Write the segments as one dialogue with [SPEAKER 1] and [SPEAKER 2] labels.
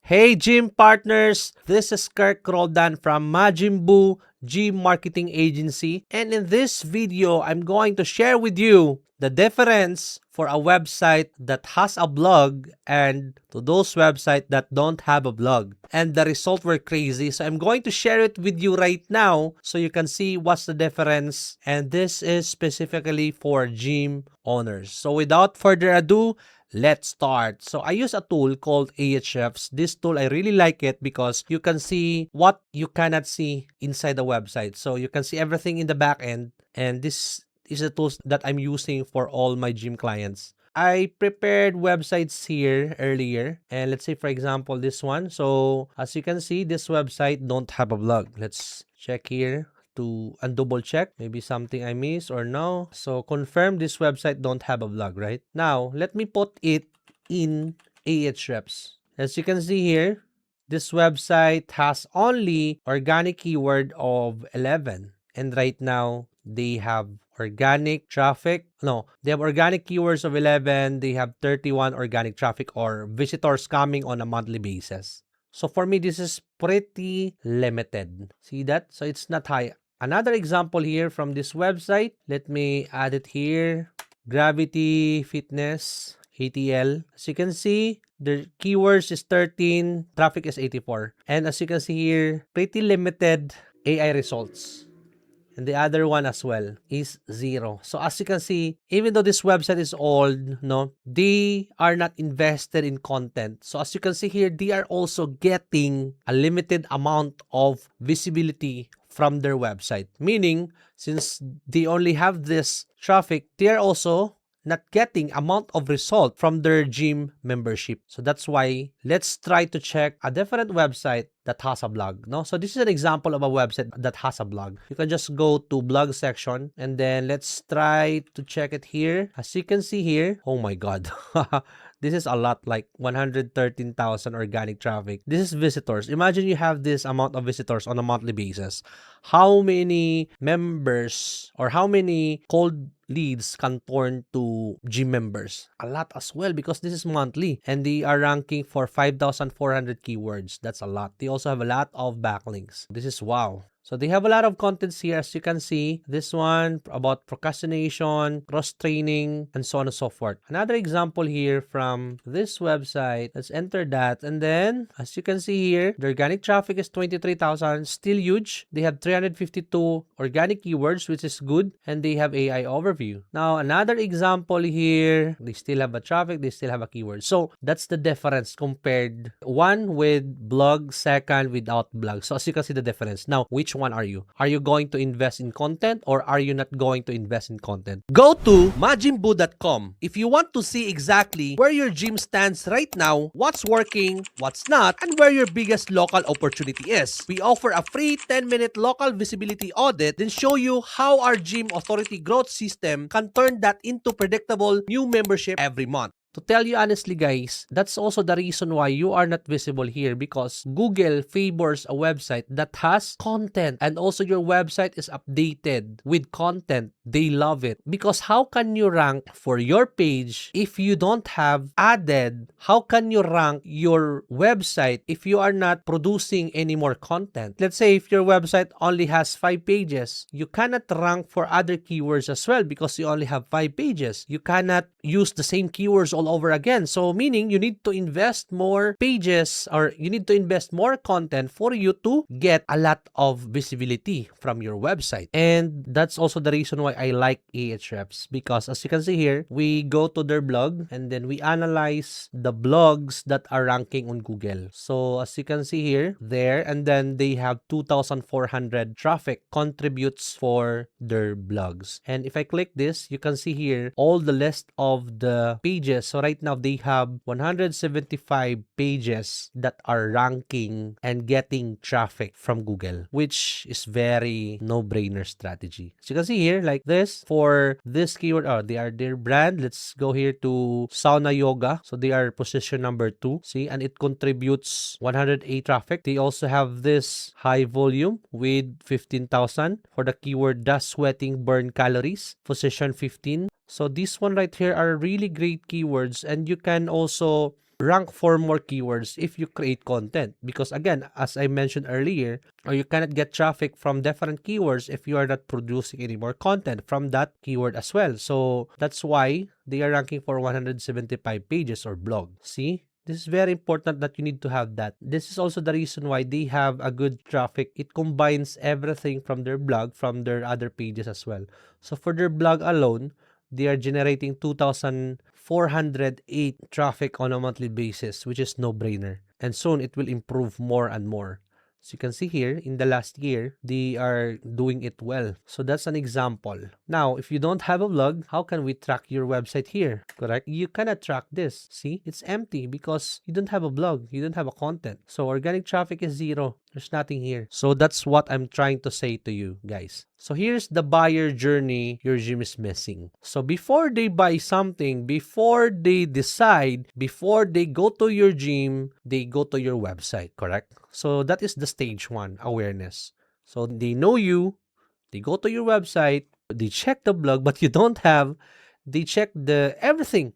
[SPEAKER 1] Hey gym partners, this is Kirk Roldan from Majimbu Gym Marketing Agency, and in this video, I'm going to share with you the difference for a website that has a blog and to those websites that don't have a blog. And the result were crazy, so I'm going to share it with you right now so you can see what's the difference, and this is specifically for gym owners. So without further ado, let's start. So I use a tool called Ahrefs. This tool, I really like it because you can see what you cannot see inside the website. So you can see everything in the back end. And this is the tools that I'm using for all my gym clients. I prepared websites here earlier. And let's say, for example, this one. So as you can see, this website don't have a blog. Let's check here to and double check maybe something I missed or no. So confirm this website don't have a blog, right? Now let me put it in Ahrefs. As you can see here, this website has only organic keyword of 11, and right now they have organic traffic. No, they have organic keywords of 11. They have 31 organic traffic or visitors coming on a monthly basis. So for me, this is pretty limited. See that? So it's not high. Another example here from this website. Let me add it here. Gravity Fitness ATL. As you can see, the keywords is 13, traffic is 84. And as you can see here, pretty limited AI results. And the other one as well is 0. So as you can see, even though this website is old, no, they are not invested in content. So as you can see here, they are also getting a limited amount of visibility from their website. Meaning, since they only have this traffic, they are also not getting amount of result from their gym membership. So that's why let's try to check a different website that has a blog. No, so this is an example of a website that has a blog. You can just go to blog section and then let's try to check it here. As you can see here, oh my god. This is a lot, like 113,000 organic traffic. This is visitors. Imagine you have this amount of visitors on a monthly basis. How many members or how many cold leads can turn to gym members? A lot as well because this is monthly and they are ranking for 5,400 keywords. That's a lot. They also have a lot of backlinks. This is wow. So they have a lot of contents here, as you can see. This one about procrastination, cross-training, and so on and so forth. Another example here from this website. Let's enter that. And then, as you can see here, the organic traffic is 23,000. Still huge. They have 352 organic keywords, which is good. And they have AI overview. Now, another example here. They still have a traffic. They still have a keyword. So, that's the difference compared one with blog, second without blog. So, as you can see the difference. Now, which one are you? Are you going to invest in content or are you not going to invest in content? Go to majimbu.com if you want to see exactly where your gym stands right now, what's working, what's not, and where your biggest local opportunity is. We offer a free 10-minute local visibility audit, then show you how our gym authority growth system can turn that into predictable new membership every month. To tell you honestly, guys, that's also the reason why you are not visible here because Google favors a website that has content and also your website is updated with content. They love it because how can you rank for your page if you don't have added? How can you rank your website if you are not producing any more content? Let's say if your website only has 5 pages, you cannot rank for other keywords as well because you only have 5 pages. You cannot use the same keywords all over again. So meaning you need to invest more pages or you need to invest more content for you to get a lot of visibility from your website. And that's also the reason why I like Ahrefs because as you can see here, we go to their blog and then we analyze the blogs that are ranking on Google. So as you can see here, there, and then they have 2,400 traffic contributes for their blogs. And if I click this, you can see here all the list of the pages. So right now they have 175 pages that are ranking and getting traffic from Google, which is very no-brainer strategy. So you can see here like this for this keyword. Oh, they are their brand. Let's go here to Sauna Yoga. So they are position number 2. See, and it contributes 108 traffic. They also have this high volume with 15,000 for the keyword does sweating burn calories, position 15. So this one right here are really great keywords and you can also rank for more keywords if you create content. Because again, as I mentioned earlier, or you cannot get traffic from different keywords if you are not producing any more content from that keyword as well. So that's why they are ranking for 175 pages or blog. See? This is very important that you need to have that. This is also the reason why they have a good traffic. It combines everything from their blog, from their other pages as well. So for their blog alone, they are generating 2,408 traffic on a monthly basis, which is no-brainer. And soon it will improve more and more. So you can see here, in the last year, they are doing it well. So that's an example. Now, if you don't have a blog, how can we track your website here? Correct? You cannot track this. See? It's empty because you don't have a blog. You don't have a content. So organic traffic is zero. There's nothing here. So that's what I'm trying to say to you guys. So here's the buyer journey your gym is missing. So before they buy something, before they decide, before they go to your gym, they go to your website, correct? So that is the stage one, awareness. So they know you, they go to your website, they check the blog, but you don't have. They check the everything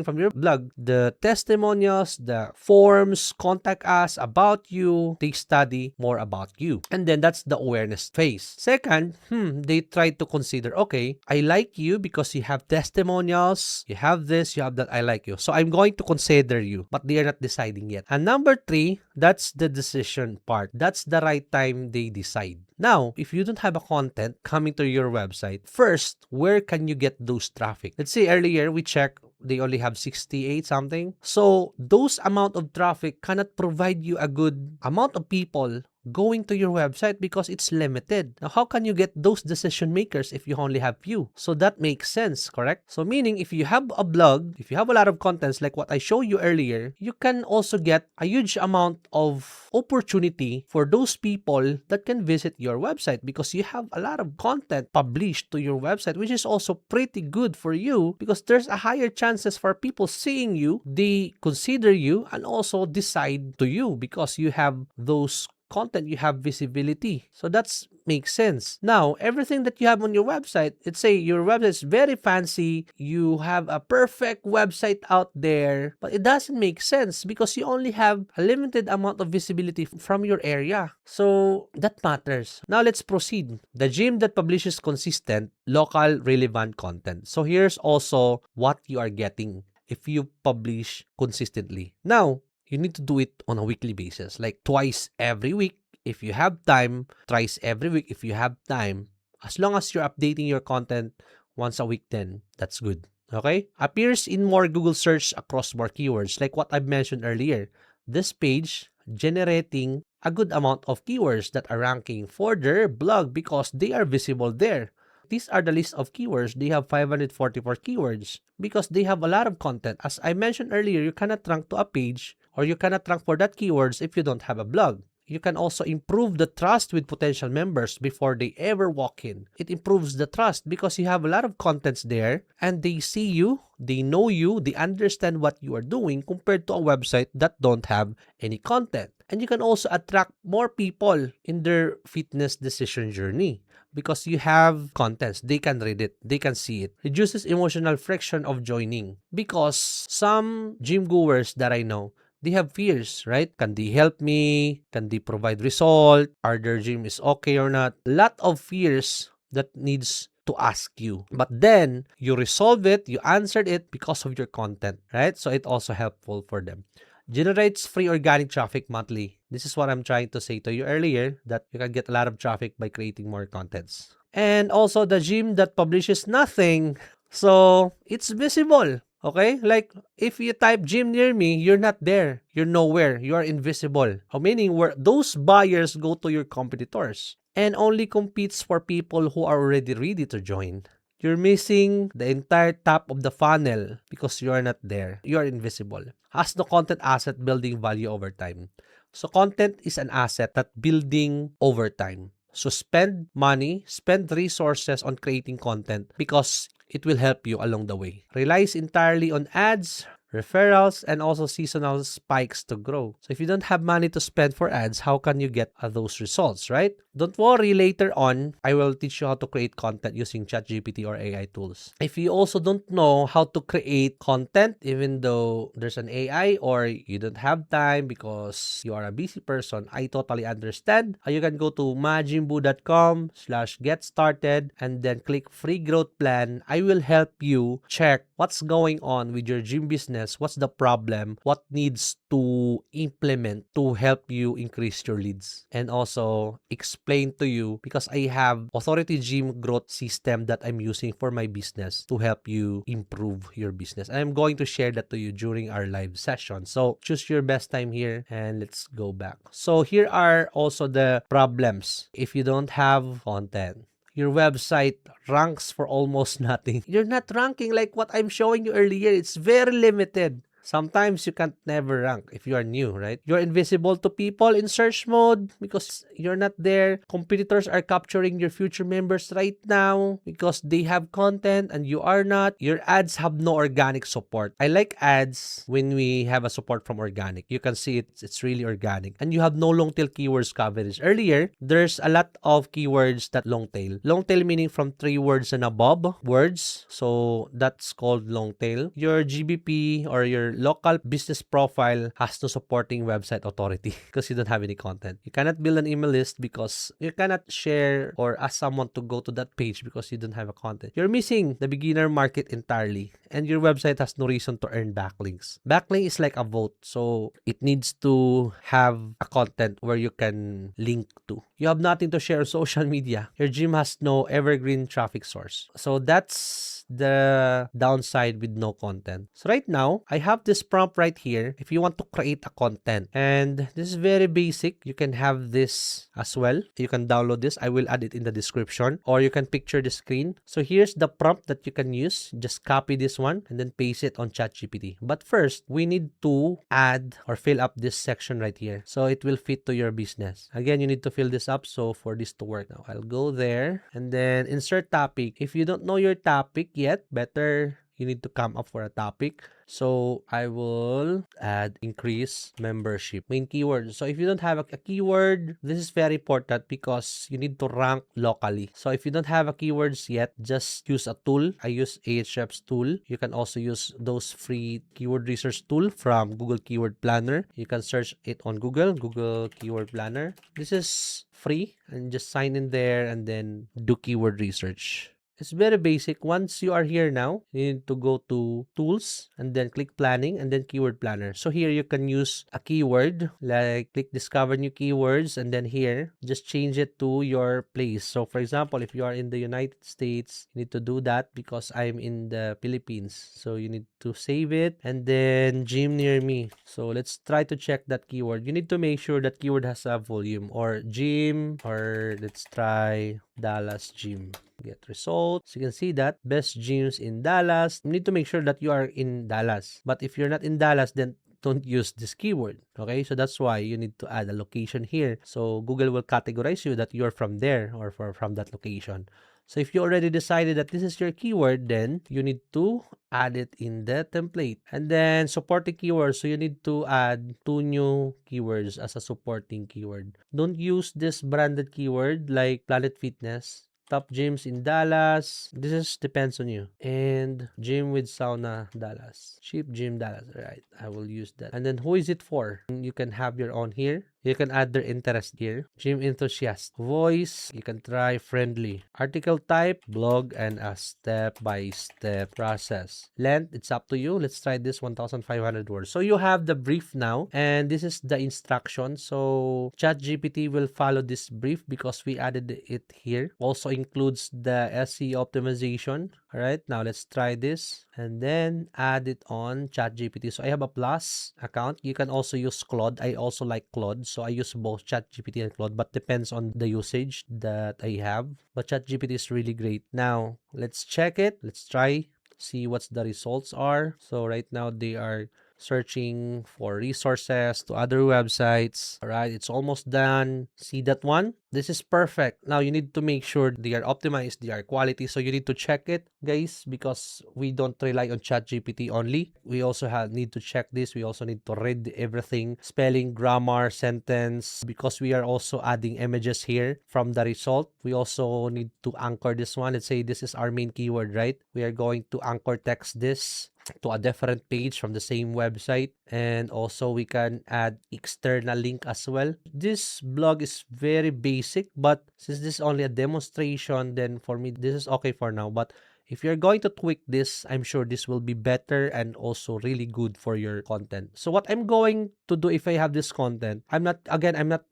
[SPEAKER 1] from your blog, the testimonials, the forms, contact us, about you. They study more about you. And then that's the awareness phase. Second, they try to consider, okay, I like you because you have testimonials, you have this, you have that, I like you. So I'm going to consider you, but they are not deciding yet. And number three, that's the decision part. That's the right time they decide. Now, if you don't have a content coming to your website, first, where can you get those traffic? Let's say earlier we checked, they only have 68 something. So those amount of traffic cannot provide you a good amount of people going to your website because it's limited. Now, how can you get those decision makers if you only have few? So that makes sense, correct? So meaning if you have a blog, if you have a lot of contents like what I showed you earlier, you can also get a huge amount of opportunity for those people that can visit your website because you have a lot of content published to your website, which is also pretty good for you because there's a higher chances for people seeing you, they consider you, and also decide to you because you have those content, you have visibility. So that's makes sense. Now, everything that you have on your website, let's say your website is very fancy, you have a perfect website out there, but it doesn't make sense because you only have a limited amount of visibility from your area. So that matters. Now let's proceed. The gym that publishes consistent, local, relevant content. So here's also what you are getting if you publish consistently. Now, you need to do it on a weekly basis, like twice every week if you have time, thrice every week if you have time. As long as you're updating your content once a week, then that's good. Okay? Appears in more Google search across more keywords, like what I mentioned earlier. This page generating a good amount of keywords that are ranking for their blog because they are visible there. These are the list of keywords. They have 544 keywords because they have a lot of content. As I mentioned earlier, you cannot rank to a page or you cannot rank for that keywords if you don't have a blog. You can also improve the trust with potential members before they ever walk in. It improves the trust because you have a lot of contents there and they see you, they know you, they understand what you are doing compared to a website that don't have any content. And you can also attract more people in their fitness decision journey because you have contents. They can read it, they can see it. Reduces emotional friction of joining because some gym goers that I know, they have fears, right? Can they help me? Can they provide result? Are their gym is okay or not? A lot of fears that needs to ask you. But then you resolve it, you answered it because of your content, right? So it also helpful for them. Generates free organic traffic monthly. This is what I'm trying to say to you earlier, that you can get a lot of traffic by creating more contents. And also the gym that publishes nothing. So it's visible. Okay? Like, if you type gym near me, you're not there. You're nowhere. You are invisible. Meaning, where those buyers go to your competitors and only competes for people who are already ready to join. You're missing the entire top of the funnel because you are not there. You are invisible. Has the content asset building value over time. So content is an asset that building over time. So spend money, spend resources on creating content because it will help you along the way. Relies entirely on ads, referrals, and also seasonal spikes to grow. So if you don't have money to spend for ads, how can you get those results, right? Don't worry, later on, I will teach you how to create content using ChatGPT or AI tools. If you also don't know how to create content, even though there's an AI or you don't have time because you are a busy person, I totally understand. You can go to majimbu.com/get started and then click free growth plan. I will help you check what's going on with your gym business, what's the problem, what needs to implement to help you increase your leads, and also explain to you because I have Authority Gym growth system that I'm using for my business to help you improve your business. I'm going to share that to you during our live session. So choose your best time here and let's go back. So here are also the problems if you don't have content. Your website ranks for almost nothing. You're not ranking like what I'm showing you earlier. It's very limited. Sometimes you can't never rank if you are new, right? You're invisible to people in search mode because you're not there. Competitors are capturing your future members right now because they have content and you are not. Your ads have no organic support. I like ads when we have a support from organic. You can see it's really organic. And you have no long tail keywords coverage. Earlier, there's a lot of keywords that long tail. Long tail meaning from 3 words and above words. So that's called long tail. Your GBP or your local business profile has no supporting website authority because you don't have any content. You cannot build an email list because you cannot share or ask someone to go to that page because you don't have a content. You're missing the beginner market entirely and your website has no reason to earn backlinks. Backlink is like a vote, so it needs to have a content where you can link to. You have nothing to share on social media. Your gym has no evergreen traffic source. So that's the downside with no content. So right now, I have this prompt right here if you want to create a content. And this is very basic. You can have this as well. You can download this. I will add it in the description. Or you can picture the screen. So here's the prompt that you can use. Just copy this one and then paste it on ChatGPT. But first, we need to add or fill up this section right here. So it will fit to your business. Again, you need to fill this up. So for this to work now, I'll go there and then insert topic. If you don't know your topic yet, better you need to come up for a topic. So I will add increase membership. Main keyword. So if you don't have a keyword, this is very important because you need to rank locally. So if you don't have a keywords yet, just use a tool. I use Ahrefs tool. You can also use those free keyword research tool from Google Keyword Planner. You can search it on Google Keyword Planner. This is free and just sign in there and then do keyword research. It's very basic. Once you are here now, you need to go to tools and then click planning and then keyword planner. So here you can use a keyword like click discover new keywords and then here just change it to your place. So for example, if you are in the United States, you need to do that because I'm in the Philippines. So you need to save it and then gym near me. So let's try to check that keyword. You need to make sure that keyword has a volume or gym or let's try Dallas gym. Get results. You can see that best gyms in Dallas. You need to make sure that you are in Dallas. But if you're not in Dallas, then don't use this keyword. Okay, so that's why you need to add a location here. So Google will categorize you that you're from there or from that location. So if you already decided that this is your keyword, then you need to add it in the template. And then supporting keywords. So you need to add 2 new keywords as a supporting keyword. Don't use this branded keyword like Planet Fitness. Top gyms in Dallas. This is depends on you. And gym with sauna Dallas. Cheap gym Dallas. Right. I will use that. And then who is it for? You can have your own here. You can add their interest here. Gym enthusiast. Voice. You can try friendly. Article type. Blog and a step-by-step process. Length. It's up to you. Let's try this 1,500 words. So you have the brief now. And this is the instruction. So ChatGPT will follow this brief because we added it here. Also includes the SEO optimization. All right. Now let's try this. And then add it on ChatGPT. So I have a Plus account. You can also use Claude. I also like Claude. So I use both ChatGPT and Claude, but depends on the usage that I have. But ChatGPT is really great. Now, let's check it. Let's try, see what the results are. So right now they are searching for resources to other websites. All right, it's almost done. See that one? This is perfect. Now you need to make sure they are optimized, they are quality. So you need to check it, guys, because we don't rely on ChatGPT only. We also need to check this. We also need to read everything, spelling, grammar, sentence, because we are also adding images here from the result. We also need to anchor this one. Let's say this is our main keyword, right? We are going to anchor text this to a different page from the same website, and also we can add external link as well. This blog is very basic, but since this is only a demonstration, then for me this is okay for now. But if you're going to tweak this, I'm sure this will be better and also really good for your content. So what I'm going to do if I have this content, I'm not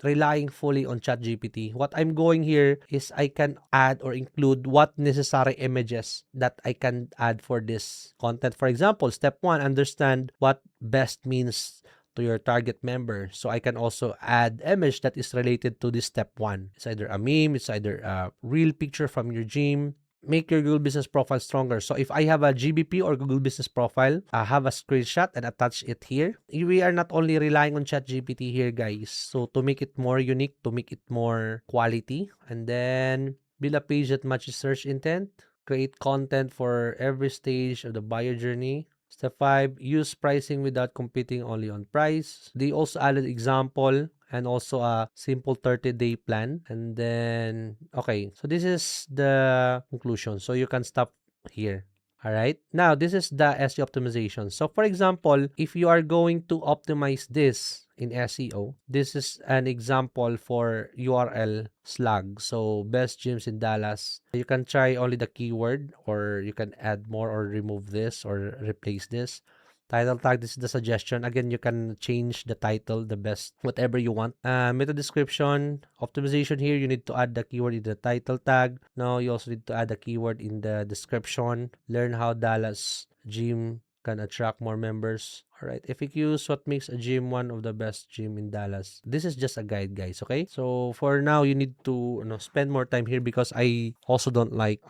[SPEAKER 1] relying fully on ChatGPT. What I'm going here is I can add or include what necessary images that I can add for this content. For example, step 1, understand what best means to your target member. So I can also add image that is related to this step 1. It's either a meme, it's either a real picture from your gym. Make your Google Business Profile stronger. So if I have a GBP or Google Business Profile, I have a screenshot and attach it here. We are not only relying on ChatGPT here, guys. So to make it more unique, to make it more quality, and then build a page that matches search intent, create content for every stage of the buyer journey. Step 5, use pricing without competing only on price. They also added example and also a simple 30-day plan. And then, okay, so this is the conclusion. So you can stop here. All right. Now, this is the SEO optimization. So, for example, if you are going to optimize this in SEO, this is an example for URL slug. So, best gyms in Dallas. You can try only the keyword, or you can add more or remove this or replace this. Title tag, this is the suggestion. Again, you can change the title, the best, whatever you want. Meta description, optimization here, you need to add the keyword in the title tag. Now, you also need to add the keyword in the description. Learn how Dallas Gym can attract more members. All right, FAQs, what makes a gym one of the best gym in Dallas? This is just a guide, guys, okay? So, for now, you need to spend more time here because I also don't like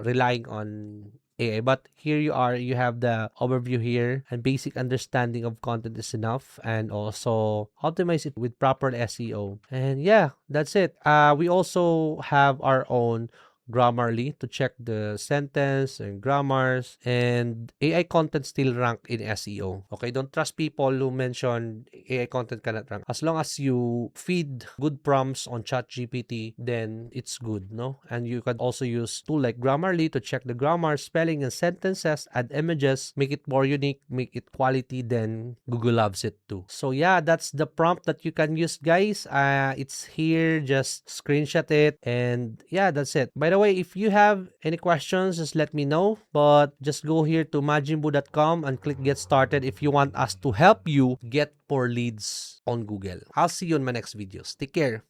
[SPEAKER 1] relying on AI. But here you have the overview here, and basic understanding of content is enough, and also optimize it with proper SEO. And yeah, that's it. We also have our own Grammarly to check the sentence and grammars, and AI content still rank in SEO. Okay, don't trust people who mention AI content cannot rank. As long as you feed good prompts on ChatGPT, then it's good, no? And you can also use tool like Grammarly to check the grammar, spelling, and sentences, add images, make it more unique, make it quality, then Google loves it too. So yeah, that's the prompt that you can use, guys. It's here, just screenshot it, and yeah, that's it. By the way, if you have any questions, just let me know. But just go here to majimbu.com and click get started if you want us to help you get more leads on Google. I'll see you in my next videos. Take care.